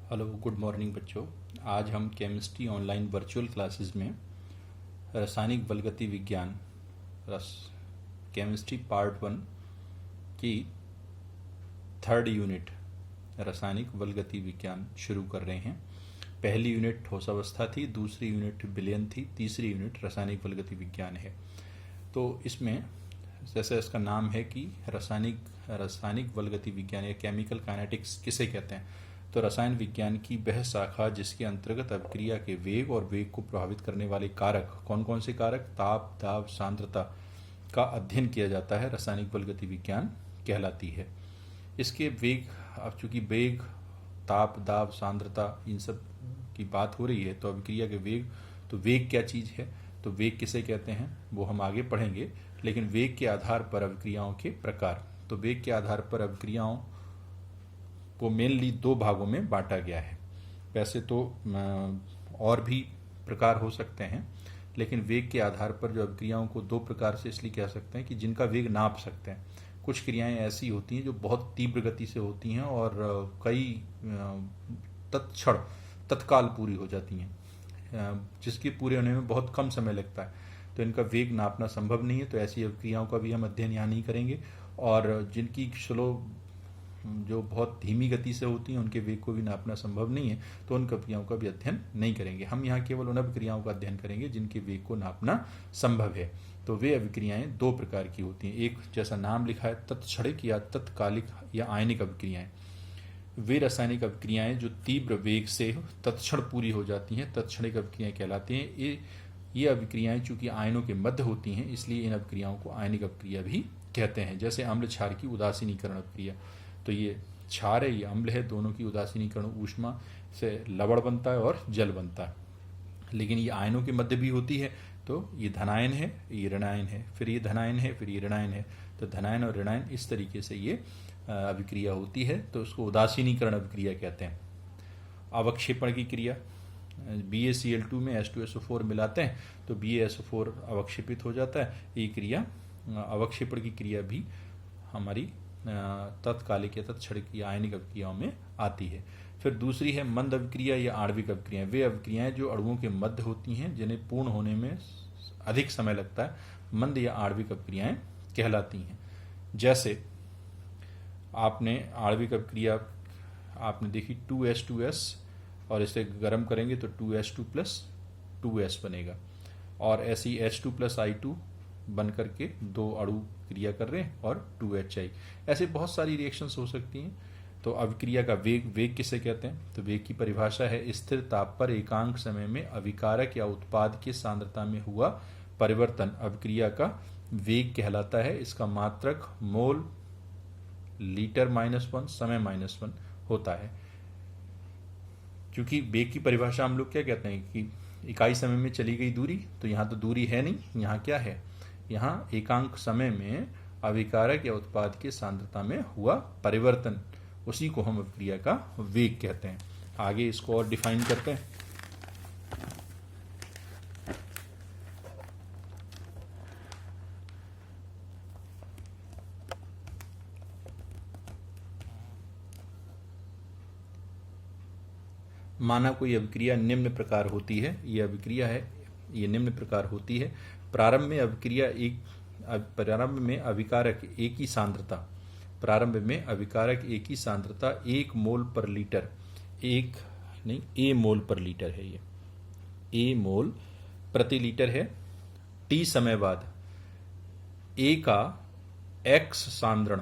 Hello, good morning बच्चों। आज हम केमिस्ट्री ऑनलाइन वर्चुअल क्लासेस में रासायनिक बलगति विज्ञान रस केमिस्ट्री पार्ट 1 की थर्ड यूनिट रासायनिक बलगति विज्ञान शुरू कर रहे हैं। पहली यूनिट ठोस अवस्था थी, दूसरी यूनिट विलयन थी, तीसरी यूनिट रासायनिक बलगति विज्ञान है। तो इसमें जैसे इसका नाम है कि रासायनिक बलगति विज्ञान या केमिकल काइनेटिक्स किसे कहते हैं, तो रसायन विज्ञान की वह शाखा जिसके अंतर्गत अभिक्रिया के वेग और वेग को प्रभावित करने वाले कारक, कौन कौन से कारक, ताप, दाब, सांद्रता का अध्ययन किया जाता है, रासायनिक बलगति विज्ञान कहलाती है। इसके वेग, अब चूंकि वेग, ताप, दाब, सांद्रता इन सब की बात हो रही है, तो अभिक्रिया के वेग, तो वेग क्या चीज़ है, तो वेग किसे कहते हैं वो हम आगे पढ़ेंगे। लेकिन वेग के आधार पर अभिक्रियाओं के प्रकार, तो वेग के आधार पर अभिक्रियाओं को मेनली दो भागों में बांटा गया है। वैसे तो और भी प्रकार हो सकते हैं, लेकिन वेग के आधार पर जो अभिक्रियाओं को दो प्रकार से इसलिए कह सकते हैं कि जिनका वेग नाप सकते हैं। कुछ क्रियाएं ऐसी होती हैं जो बहुत तीव्र गति से होती हैं और कई तत्काल पूरी हो जाती हैं, जिसके पूरे होने में बहुत कम समय लगता है, तो इनका वेग नापना संभव नहीं है। तो ऐसी अभिक्रियाओं का भी हम अध्ययन यहाँ नहीं करेंगे। और जिनकी जो बहुत धीमी गति से होती हैं उनके वेग को भी नापना संभव नहीं है, तो उन अभिक्रियाओं का भी अध्ययन नहीं करेंगे। हम यहाँ केवल उन अभिक्रियाओं का अध्ययन करेंगे जिनके वेग को नापना संभव है। तो वे अभिक्रियाएं दो प्रकार की होती हैं। एक, जैसा नाम लिखा है, तत्क्षणिक या तत्कालिक या आयनिक अभिक्रियाएं। वे रासायनिक अभिक्रियाएं जो तीव्र वेग से तत्क्षण पूरी हो जाती हैं, तत्क्षणिक अभिक्रियाएं कहलाती हैं। ये अभिक्रियाएं चूंकि आयनों के मध्य होती हैं, इसलिए इन अभिक्रियाओं को आयनिक अभिक्रिया भी कहते हैं। जैसे अम्ल क्षार की उदासीनीकरण अभिक्रिया, तो ये क्षार है, ये अम्ल है, दोनों की उदासीनीकरण ऊष्मा से लवण बनता है और जल बनता है। लेकिन ये आयनों के मध्य भी होती है, तो ये धनायन है, ये ऋणायन है, फिर ये धनायन है, फिर ये ऋणायन है। तो धनायन और ऋणायन इस तरीके से ये अभिक्रिया होती है, तो उसको उदासीनीकरण अभिक्रिया कहते हैं। अवक्षेपण की क्रिया, BaCl2 में H2SO4 मिलाते हैं तो BaSO4 अवक्षेपित हो जाता है। ये क्रिया, अवक्षेपण की क्रिया भी हमारी तत्कालिक या तत्क्षणिक या आयनिक अभिक्रियाओं में आती है। फिर दूसरी है मंद अभिक्रिया या आणविक अभिक्रियाएं। वे अभिक्रियाएं जो अणुओं के मध्य होती हैं, जिन्हें पूर्ण होने में अधिक समय लगता है, मंद या आणविक अभिक्रियाएं कहलाती हैं। जैसे आपने आणविक अभिक्रिया आपने देखी 2H2S, और इसे गर्म करेंगे तो 2H2 + 2S बनेगा, और ऐसी H2 + I2 बन करके दो अणु क्रिया कर रहे हैं और 2HI। ऐसे बहुत सारी रिएक्शंस हो सकती हैं। तो अभिक्रिया का वेग किसे कहते हैं, तो वेग की परिभाषा है स्थिर ताप पर एकांक समय में अभिकारक या उत्पाद की सांद्रता में हुआ परिवर्तन अभिक्रिया का वेग कहलाता है। इसका मात्रक मोल लीटर -1 समय -1 होता है। क्योंकि वेग की परिभाषा हम लोग क्या कहते हैं कि इकाई समय में चली गई दूरी, तो यहाँ तो दूरी है नहीं, यहाँ क्या है, यहाँ एकांक समय में अभिकारक या उत्पाद की सांद्रता में हुआ परिवर्तन, उसी को हम अभिक्रिया का वेग कहते हैं। आगे इसको और डिफाइन करते हैं। माना कोई अभिक्रिया निम्न प्रकार होती है, ये अभिक्रिया है, ये निम्न प्रकार होती है। प्रारंभ में अभिकारक एक ही सांद्रता, प्रारंभ में अभिकारक एक ही सांद्रता 1 मोल पर लीटर, एक नहीं A मोल पर लीटर है, ये A मोल प्रति लीटर है। T समय बाद A का X सांद्रण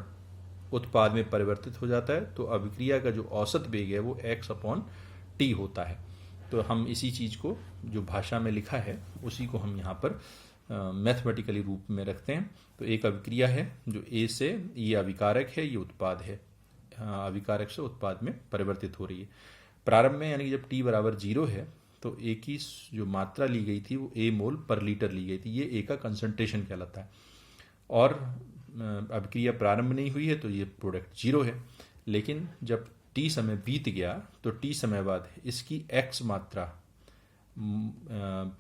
उत्पाद में परिवर्तित हो जाता है, तो अभिक्रिया का जो औसत वेग है वो X/T होता है। तो हम इसी चीज़ को जो भाषा में लिखा है उसी को हम यहाँ पर मैथमेटिकली रूप में रखते हैं। तो एक अभिक्रिया है जो A से, ये अभिकारक है, ये उत्पाद है, अभिकारक से उत्पाद में परिवर्तित हो रही है। प्रारंभ में यानी कि जब T = 0 है तो A की जो मात्रा ली गई थी वो A मोल पर लीटर ली गई थी, ये A का कंसंट्रेशन कहलाता है। और अभिक्रिया प्रारंभ नहीं हुई है तो ये प्रोडक्ट 0 है। लेकिन जब T समय बीत गया तो T समय बाद इसकी X मात्रा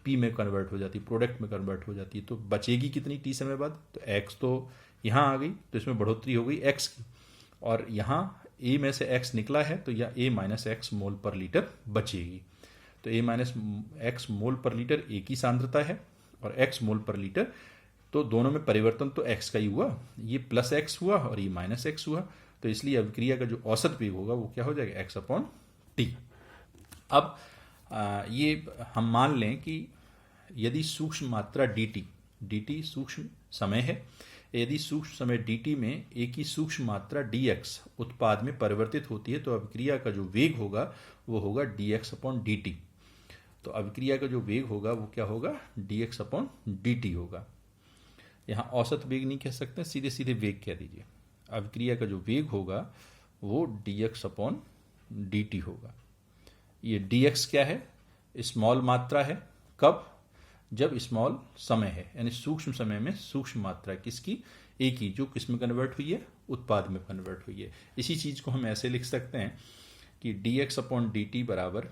P में कन्वर्ट हो जाती, प्रोडक्ट में कन्वर्ट हो जाती है। तो बचेगी कितनी T समय बाद, तो X तो यहाँ आ गई, तो इसमें बढ़ोतरी हो गई X की, और यहाँ ए में से x निकला है तो यह a माइनस एक्स मोल पर लीटर बचेगी। तो a माइनस एक्स मोल पर लीटर a की सांद्रता है और x मोल पर लीटर, तो दोनों में परिवर्तन तो x का ही हुआ, ये प्लस x हुआ और ये माइनस x हुआ, तो इसलिए अभिक्रिया का जो औसत वेग होगा वो क्या हो जाएगा, x अपॉन टी। अब ये हम मान लें कि यदि सूक्ष्म मात्रा dt सूक्ष्म समय है, यदि सूक्ष्म समय dt में a की सूक्ष्म मात्रा dx उत्पाद में परिवर्तित होती है तो अभिक्रिया का जो वेग होगा वो होगा dx अपॉन dt। तो अभिक्रिया का जो वेग होगा वो क्या होगा, dx अपॉन dt होगा। यहाँ औसत वेग नहीं कह सकते, सीधे सीधे वेग कह दीजिए। अभिक्रिया का जो वेग होगा वो dx अपॉन dt होगा। ये dx क्या है, स्मॉल मात्रा है, कब, जब स्मॉल समय है, यानी सूक्ष्म समय में सूक्ष्म मात्रा किसकी, ए की, जो किस में कन्वर्ट हुई है, उत्पाद में कन्वर्ट हुई है। इसी चीज को हम ऐसे लिख सकते हैं कि dx अपॉन dt बराबर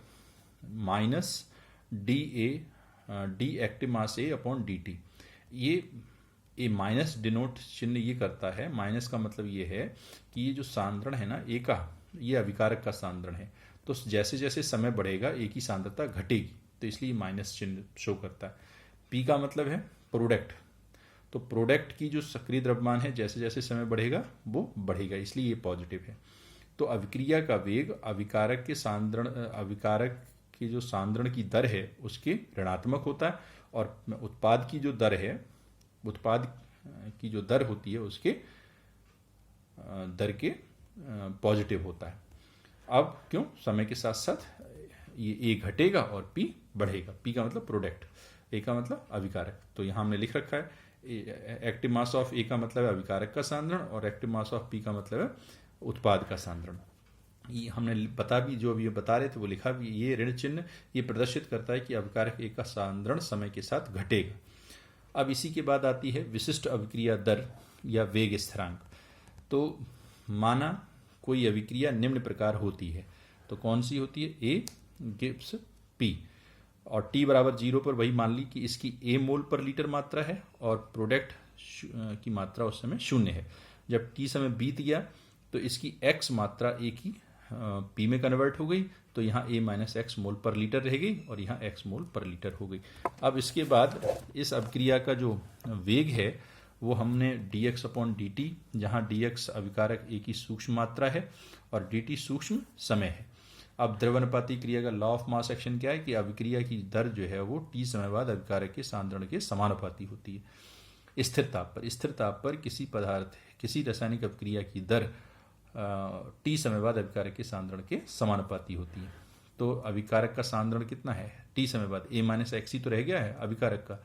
माइनस डी एक्टिव मास ए अपॉन dt। ये माइनस डिनोट चिन्ह ये करता है, माइनस का मतलब ये है कि ये जो सांद्रण है ना ए का, ये अभिकारक का सांद्रण है, तो जैसे जैसे समय बढ़ेगा ए की सांद्रता घटेगी, तो इसलिए माइनस चिन्ह शो करता है। पी का मतलब है प्रोडक्ट, तो प्रोडक्ट की जो सक्रिय द्रव्यमान है जैसे जैसे समय बढ़ेगा वो बढ़ेगा, इसलिए ये पॉजिटिव है। तो अभिक्रिया का वेग अभिकारक के सांद्रण, अभिकारक की जो सांद्रण की दर है उसके ऋणात्मक होता है, और उत्पाद की जो दर है, उत्पाद की जो दर होती है उसके दर के पॉजिटिव होता है। अब क्यों, समय के साथ साथ ये ए घटेगा और पी बढ़ेगा। पी का मतलब प्रोडक्ट, ए का मतलब अभिकारक। तो यहाँ हमने लिख रखा है एक्टिव मास ऑफ ए का मतलब है अभिकारक का सांद्रण और एक्टिव मास ऑफ पी का मतलब है उत्पाद का सांद्रण। ये हमने बता भी, जो अभी बता रहे थे वो लिखा भी, ये ऋण चिन्ह ये प्रदर्शित करता है कि अभिकारक ए का सांद्रण समय के साथ घटेगा। अब इसी के बाद आती है विशिष्ट अभिक्रिया दर या वेग स्थिरांक। तो माना कोई अभिक्रिया निम्न प्रकार होती है, तो कौन सी होती है, ए गिव्स पी, और t बराबर 0 पर वही मान ली कि इसकी a मोल पर लीटर मात्रा है और प्रोडक्ट की मात्रा उस समय 0 है। जब t समय बीत गया तो इसकी x मात्रा a की p में कन्वर्ट हो गई, तो यहाँ a माइनस एक्स मोल पर लीटर रह गई और यहाँ x मोल पर लीटर हो गई। अब इसके बाद इस अभिक्रिया का जो वेग है वो हमने dx अपॉन dt, जहाँ dx अभिकारक a की सूक्ष्म मात्रा है और dt सूक्ष्म समय है। अब द्रव्यानुपाती क्रिया का लॉ ऑफ मास एक्शन क्या है कि अभिक्रिया की दर जो है वो t समय बाद अभिकारक के सांद्रण के समानुपाती होती है। स्थिर ताप पर किसी पदार्थ, किसी रासायनिक अभिक्रिया की दर t समय बाद अभिकारक के सांद्रण के समानुपाती होती है। तो अभिकारक का सांद्रण कितना है t समय बाद, a माइनस एक्स ही तो रह गया है अभिकारक का,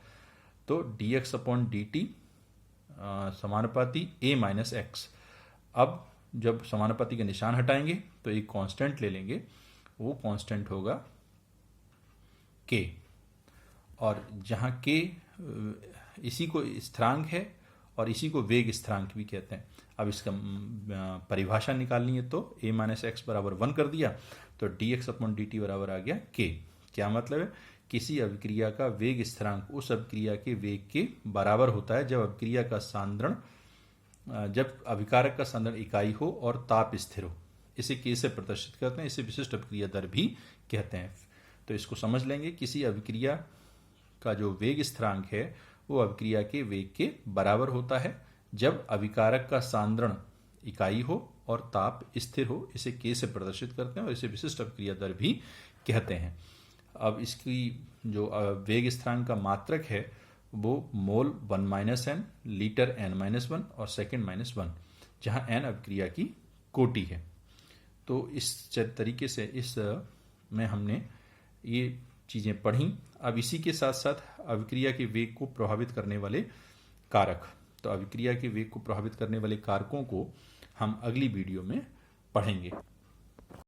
तो dx अपॉन dt समानुपाती a माइनस एक्स। अब जब समानुपाती का निशान हटाएंगे तो एक कांस्टेंट ले लेंगे, वो कांस्टेंट होगा k, और जहाँ k इसी को स्थिरांक है और इसी को वेग स्थिरांक भी कहते हैं। अब इसका परिभाषा निकालनी है तो a माइनस एक्स बराबर 1 कर दिया तो dx अपॉन dt बराबर आ गया k। क्या मतलब है, किसी अभिक्रिया का वेग स्थिरांक उस अभिक्रिया के वेग के बराबर होता है जब अभिक्रिया का सांद्रण, जब अभिकारक का सांद्रण इकाई हो और ताप स्थिर हो। इसे k से प्रदर्शित करते हैं, इसे विशिष्ट अभिक्रिया दर भी कहते हैं। तो इसको समझ लेंगे, किसी अभिक्रिया का जो वेग स्थिरांक है वो अभिक्रिया के वेग के बराबर होता है जब अभिकारक का सांद्रण इकाई हो और ताप स्थिर हो। इसे k से प्रदर्शित करते हैं और इसे विशिष्ट अभिक्रिया दर भी कहते हैं। अब इसकी जो वेग स्थिरांक का मात्रक है वो मोल 1 माइनस एन, लीटर n-1 और सेकेंड -1, जहाँ n अभिक्रिया की कोटि है। तो इस तरीके से इस में हमने ये चीज़ें पढ़ी। अब इसी के साथ साथ अभिक्रिया के वेग को प्रभावित करने वाले कारक, तो अभिक्रिया के वेग को प्रभावित करने वाले कारकों को हम अगली वीडियो में पढ़ेंगे।